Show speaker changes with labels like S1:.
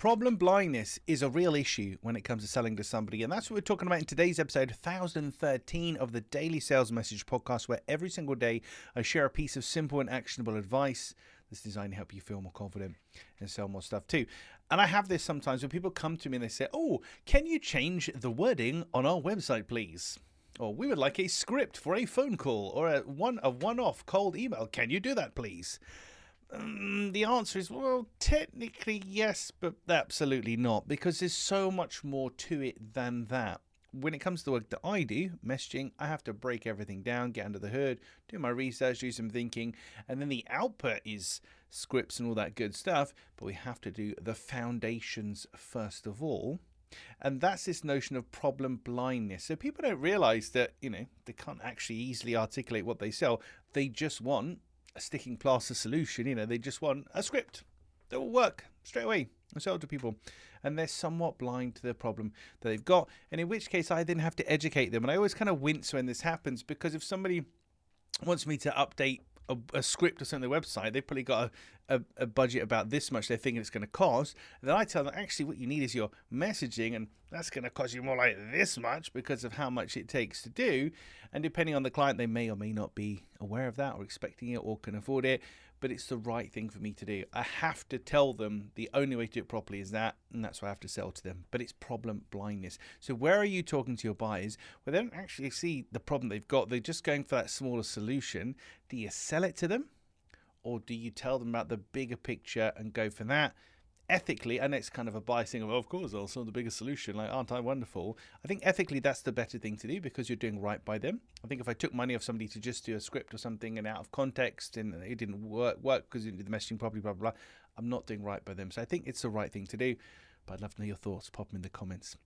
S1: Problem blindness is a real issue when it comes to selling to somebody, and that's what we're talking about in today's episode 1013 of the Daily Sales Message podcast, where every single day I share a piece of simple and actionable advice that's designed to help you feel more confident and sell more stuff too. And I have this sometimes when people come to me and they say, "Oh, can you change the wording on our website, please?" Or, "We would like a script for a phone call or a one-off cold email. Can you do that, please?" The answer is, well, technically yes, but absolutely not, because there's so much more to it than that. When it comes to the work that I do, messaging, I have to break everything down, get under the hood, do my research, do some thinking, and then the output is scripts and all that good stuff, but we have to do the foundations first of all. And that's this notion of problem blindness. So people don't realize that, they can't actually easily articulate what they sell. They just want a sticking plaster solution. They just want a script that will work straight away and sell to people. And they're somewhat blind to the problem that they've got. And in which case I then have to educate them. And I always kind of wince when this happens, because if somebody wants me to update a script or something on their website, they've probably got a budget about this much they're thinking it's going to cost. And then I tell them, actually, what you need is your messaging, and that's going to cost you more like this much because of how much it takes to do. And depending on the client, they may or may not be aware of that or expecting it or can afford it, but it's the right thing for me to do. I have to tell them the only way to do it properly is that, and that's why I have to sell to them. But it's problem blindness. So where are you talking to your buyers where they don't actually see the problem they've got? They're just going for that smaller solution. Do you sell it to them, or do you tell them about the bigger picture and go for that? Ethically, and it's kind of a bias thing of course I'll sell the bigger solution, like, aren't I wonderful? I think ethically that's the better thing to do, because you're doing right by them. I think if I took money off somebody to just do a script or something and out of context and it didn't work because you didn't do the messaging properly, blah, blah, blah, I'm not doing right by them. So I think it's the right thing to do. But I'd love to know your thoughts. Pop them in the comments.